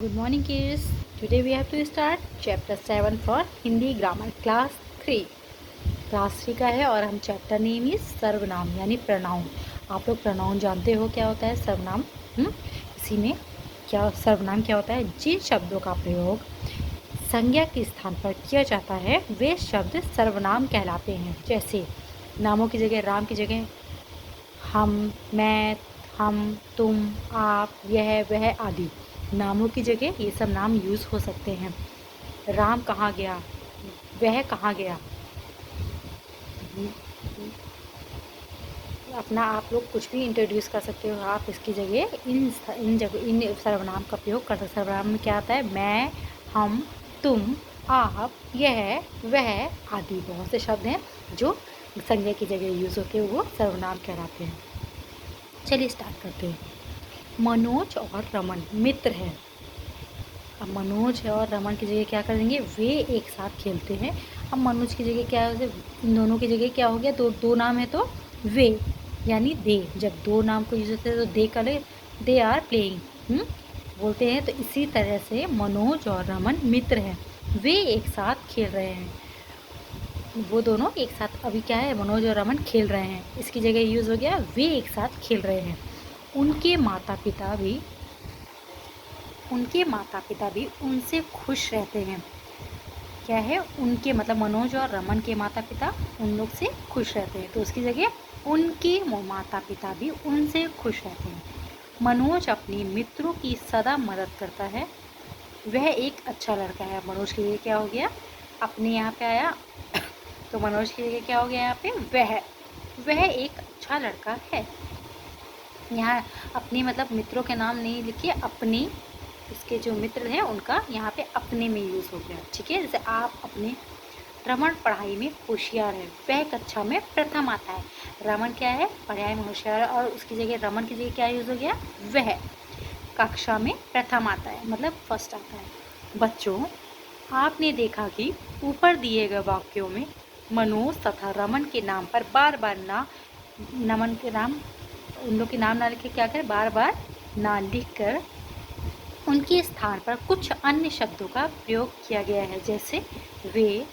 Good morning kids. Today we have to start chapter 7 for Hindi grammar class 3. Class 3 का है और हम chapter name is सर्वनाम यानी प्रनाउन। आप लोग प्रनाउन जानते हो क्या होता है सर्वनाम? इसी में क्या सर्वनाम क्या होता है? जिन शब्दों का प्रयोग संज्ञा के स्थान पर किया जाता है वे शब्द सर्वनाम कहलाते हैं। जैसे नामों की जगह राम की जगह हम, मैं, हम, तुम, आप, यह, वह आदि नामों की जगह ये सब नाम यूज़ हो सकते हैं। राम कहाँ गया, वह कहाँ गया, अपना आप लोग कुछ भी इंट्रोड्यूस कर सकते हो। आप इसकी जगह इन सर्वनाम का प्रयोग कर सकते। सर्वनाम में क्या आता है? मैं, हम, तुम, आप, यह, वह आदि बहुत से शब्द हैं जो संज्ञा की जगह यूज़ होते हैं, वो सर्वनाम कहलाते हैं। चलिए स्टार्ट करते हैं। मनोज और रमन मित्र हैं। अब मनोज और रमन की जगह क्या कर देंगे? वे एक साथ खेलते हैं। अब मनोज की जगह क्या है? इन दोनों की जगह क्या हो गया? दो नाम है तो वे यानी दे। जब दो नाम को यूज होते हैं तो दे का दे आर प्लेइंग बोलते हैं। तो इसी तरह से मनोज और रमन मित्र हैं, वे एक साथ खेल रहे हैं। वो दोनों एक साथ अभी क्या है? मनोज और रमन खेल रहे हैं। इसकी जगह यूज़ हो गया वे एक साथ खेल रहे हैं। उनके माता पिता भी उनसे खुश रहते हैं। क्या है? उनके मतलब मनोज और रमन के माता पिता उन लोग से खुश रहते हैं, तो उसकी जगह उनके माता पिता भी उनसे खुश रहते हैं। मनोज अपने मित्रों की सदा मदद करता है, वह एक अच्छा लड़का है। मनोज की जगह क्या हो गया? अपने यहाँ पे आया तो मनोज की जगह क्या हो गया? यहाँ पे वह एक अच्छा लड़का है। यहाँ अपने मतलब मित्रों के नाम नहीं लिखिए, अपने इसके जो मित्र हैं उनका यहाँ पे अपने में यूज़ हो गया। ठीक है, जैसे आप अपने रमन पढ़ाई में होशियार है, वह कक्षा में प्रथम आता है। रमन क्या है? पढ़ाई में होशियार है, और उसकी जगह रमन की जगह क्या यूज़ हो गया? वह कक्षा में प्रथम आता है, मतलब फर्स्ट आता है। बच्चों, आपने देखा कि ऊपर दिए गए वाक्यों में मनोज तथा रमन के नाम पर बार बार नमन के नाम उन लोग के नाम ना लिख के क्या करें? बार बार ना लिख कर उनके स्थान पर कुछ अन्य शब्दों का प्रयोग किया गया है। जैसे वे,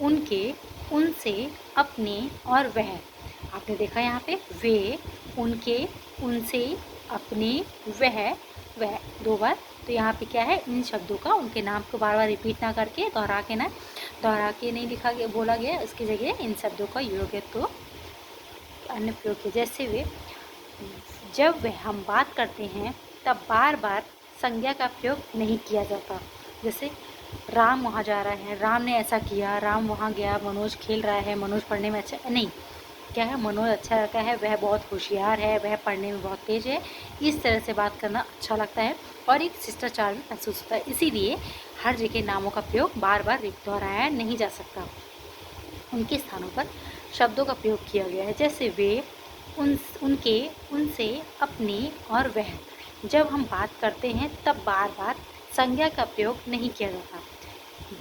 उनके, उनसे, अपने और वह। आपने देखा यहाँ पे वे, उनके, उनसे, अपने, वह दो बार। तो यहाँ पे क्या है? इन शब्दों का उनके नाम को बार बार रिपीट ना करके दोहरा के नहीं लिखा गया, बोला गया। इसकी जगह इन शब्दों का योग्य तो अन्य प्रयोग किया। जैसे वे, जब वह हम बात करते हैं तब बार बार संज्ञा का प्रयोग नहीं किया जाता। जैसे राम वहाँ जा रहा है, राम ने ऐसा किया, राम वहाँ गया, मनोज खेल रहा है, मनोज पढ़ने में अच्छा नहीं। क्या है? मनोज अच्छा लड़का है, वह बहुत होशियार है, वह पढ़ने में बहुत तेज है। इस तरह से बात करना अच्छा लगता है और एक शिष्टाचार भी महसूस होता है। इसीलिए हर जगह नामों का प्रयोग बार बार दोहराया नहीं जा सकता, उनके स्थानों पर शब्दों का प्रयोग किया गया है। जैसे वे, उनके, उनसे, अपने और वह। जब हम बात करते हैं तब बार बार संज्ञा का प्रयोग नहीं किया जाता।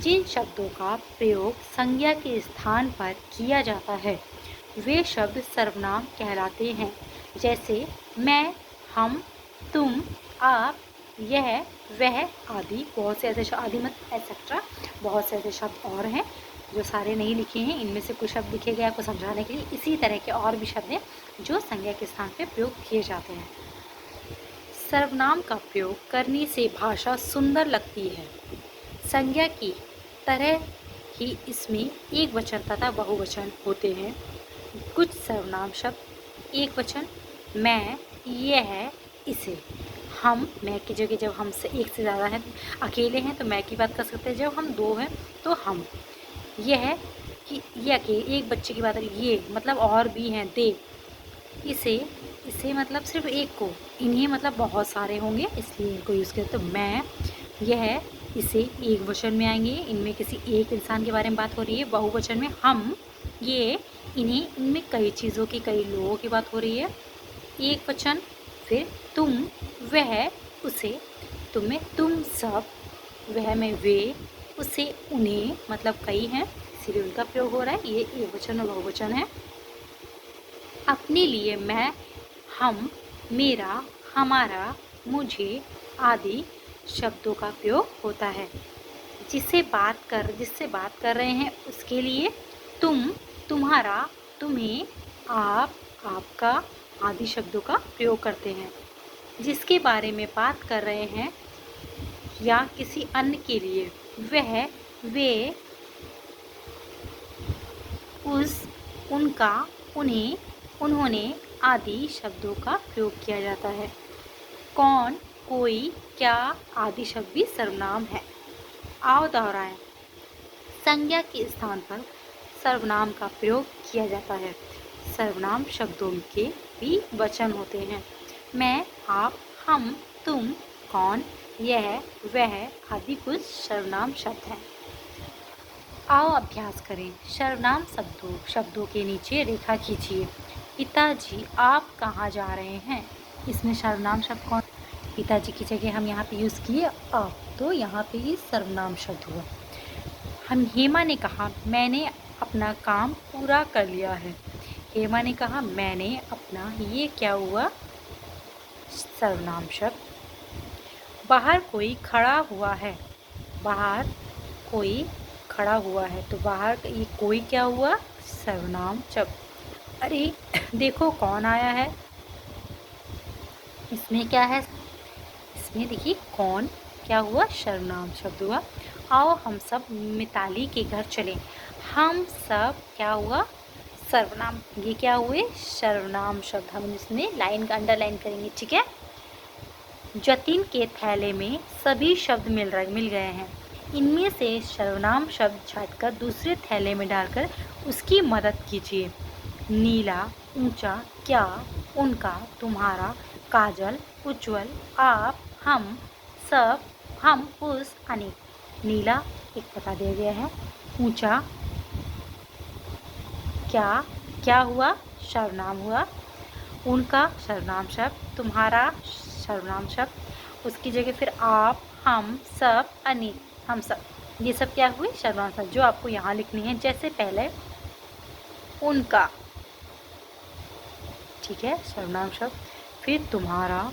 जिन शब्दों का प्रयोग संज्ञा के स्थान पर किया जाता है वे शब्द सर्वनाम कहलाते हैं। जैसे मैं, हम, तुम, आप, यह, वह आदि। बहुत से ऐसे आदि मत एक्सेट्रा बहुत से ऐसे शब्द और हैं जो सारे नहीं लिखे हैं। इनमें से कुछ शब्द लिखे गए आपको समझाने के लिए। इसी तरह के और भी शब्द हैं जो संज्ञा के स्थान पर प्रयोग किए जाते हैं। सर्वनाम का प्रयोग करने से भाषा सुंदर लगती है। संज्ञा की तरह ही इसमें एक वचन तथा बहुवचन होते हैं। कुछ सर्वनाम शब्द एक वचन, मैं, यह, इसे। हम, मैं की जगह जब हम से एक से ज़्यादा है, अकेले हैं तो मैं की बात कर सकते हैं। जब हम दो हैं तो हम। यह कि ये अकेले एक बच्चे की बात है, ये मतलब और भी हैं, दे। इसे मतलब सिर्फ एक को, इन्हें मतलब बहुत सारे होंगे इसलिए इनको यूज़ करते। तो मैं, यह, इसे एक वचन में आएंगे, इनमें किसी एक इंसान के बारे में बात हो रही है। बहुवचन में हम, ये, इन्हें, इनमें कई चीज़ों की, कई लोगों की बात हो रही है। एक वचन, फिर तुम, वह, उसे। तुम में तुम सब, वह में वे, उसे उन्हें, मतलब कई हैं इसीलिए उनका प्रयोग हो रहा है। ये एक वचन और बहुवचन है। अपने लिए मैं, हम, मेरा, हमारा, मुझे आदि शब्दों का प्रयोग होता है। जिससे बात कर रहे हैं उसके लिए तुम, तुम्हारा, तुम्हें, आप, आपका आदि शब्दों का प्रयोग करते हैं। जिसके बारे में बात कर रहे हैं या किसी अन्य के लिए वह, वे, उस, उनका, उन्हें, उन्होंने आदि शब्दों का प्रयोग किया जाता है। कौन, कोई, क्या आदि शब्द भी सर्वनाम है। आओ दोहराएं। संज्ञा के स्थान पर सर्वनाम का प्रयोग किया जाता है। सर्वनाम शब्दों के भी वचन होते हैं। मैं, आप, हम, तुम, कौन, यह, वह आदि कुछ सर्वनाम शब्द हैं। आओ अभ्यास करें। सर्वनाम शब्दों के नीचे रेखा खींचिए। पिताजी आप कहाँ जा रहे हैं। इसमें सर्वनाम शब्द कौन। पिताजी की जगह हम यहाँ पे यूज़ किए आप, तो यहाँ पे ये सर्वनाम शब्द हुआ। हम हेमा ने कहा मैंने अपना काम पूरा कर लिया है। हेमा ने कहा मैंने अपना, ये क्या हुआ, सर्वनाम शब्द। बाहर कोई खड़ा हुआ है। बाहर कोई खड़ा हुआ है, तो बाहर ये कोई क्या हुआ, सर्वनाम शब्द। अरे देखो कौन आया है। इसमें क्या है, इसमें देखिए कौन क्या हुआ, सर्वनाम शब्द हुआ। आओ हम सब मिताली के घर चलें। हम सब क्या हुआ, सर्वनाम। ये क्या हुए, सर्वनाम शब्द। हम इसमें लाइन का अंडरलाइन करेंगे, ठीक है। जतिन के थैले में सभी शब्द मिल गए हैं। इनमें से सर्वनाम शब्द छांटकर दूसरे थैले में डालकर उसकी मदद कीजिए। नीला, ऊंचा, क्या, उनका, तुम्हारा, काजल, उज्जवल, आप, हम, सब, हम, उस, अनेक। नीला एक बता दिया गया है। ऊंचा क्या, क्या हुआ, सर्वनाम हुआ। उनका सर्वनाम शब्द। तुम्हारा सर्वनाम शब्द। उसकी जगह फिर आप, हम, सब, अनेक, हम सब, ये सब क्या हुए, सर्वनाम शब्द, जो आपको यहाँ लिखनी है। जैसे पहले उनका, ठीक है, सर्वनाम शब्द। फिर तुम्हारा,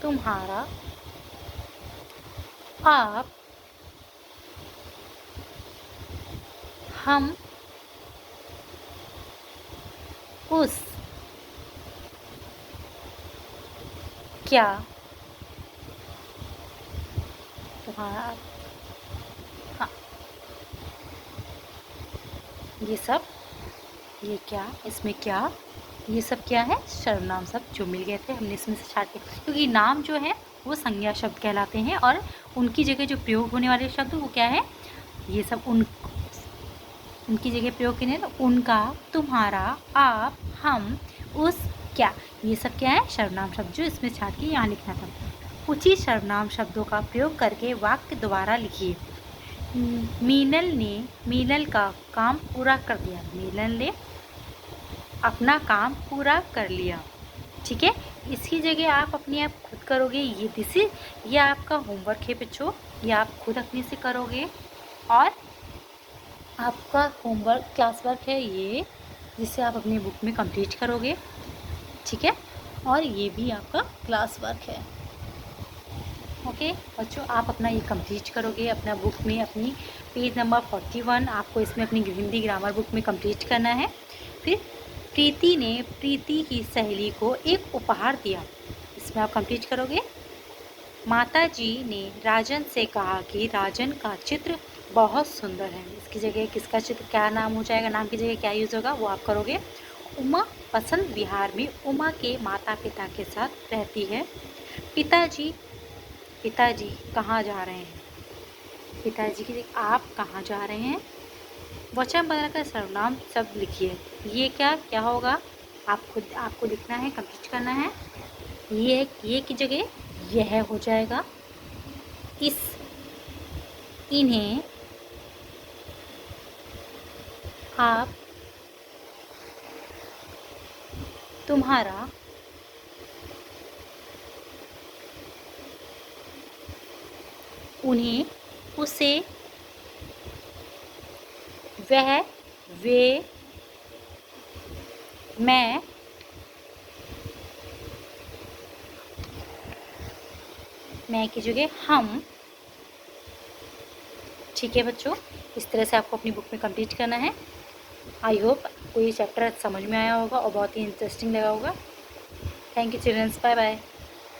तुम्हारा, आप, हम, उस, क्या, तुम्हारा, हाँ, ये सब, ये क्या, इसमें क्या, ये सब क्या है, सर्वनाम शब्द जो मिल गए थे हमने इसमें से छाटे। क्योंकि नाम जो है वो संज्ञा शब्द कहलाते हैं और उनकी जगह जो प्रयोग होने वाले शब्द वो क्या है, ये सब उनकी जगह प्रयोग करने ना, उनका, तुम्हारा, आप, हम, उस, क्या, ये सब क्या है, सर्वनाम शब्द जो इसमें छाट के यहाँ लिखना था। उचित सर्वनाम शब्दों का प्रयोग करके वाक्य दोबारा लिखिए। मीनल का काम पूरा कर दिया। मीनल ने अपना काम पूरा कर लिया, ठीक है। इसकी जगह आप अपने आप खुद करोगे। ये आपका होमवर्क है बच्चों, ये आप खुद अपने से करोगे और आपका होमवर्क क्लास वर्क है ये, जिसे आप अपनी बुक में कंप्लीट करोगे, ठीक है। और ये भी आपका क्लास वर्क है। ओके बच्चों, आप अपना ये कंप्लीट करोगे अपना बुक में, अपनी पेज नंबर 41 आपको इसमें अपनी हिंदी ग्रामर बुक में कंप्लीट करना है। फिर प्रीति ने प्रीति की सहेली को एक उपहार दिया, इसमें आप कंप्लीट करोगे। माता जी ने राजन से कहा कि राजन का चित्र बहुत सुंदर है। इसकी जगह किसका चित्र, क्या नाम हो जाएगा, नाम की जगह क्या यूज़ होगा वो आप करोगे। उमा बसंत विहार में उमा के माता पिता के साथ रहती है। पिताजी कहाँ जा रहे हैं। पिताजी की जगह आप कहाँ जा रहे हैं। वचन बदलकर सर्वनाम शब्द लिखिए। ये क्या होगा, आपको लिखना है, कंप्लीट करना है। ये की जगह यह हो जाएगा। इन्हें, आप, तुम्हारा, उन्हें, उसे, वह, वे, मैं, मैं की जगह हम। ठीक है बच्चों, इस तरह से आपको अपनी बुक में कंप्लीट करना है। आई होप कोई चैप्टर समझ में आया होगा और बहुत ही इंटरेस्टिंग लगा होगा। Thank you childrens, bye bye.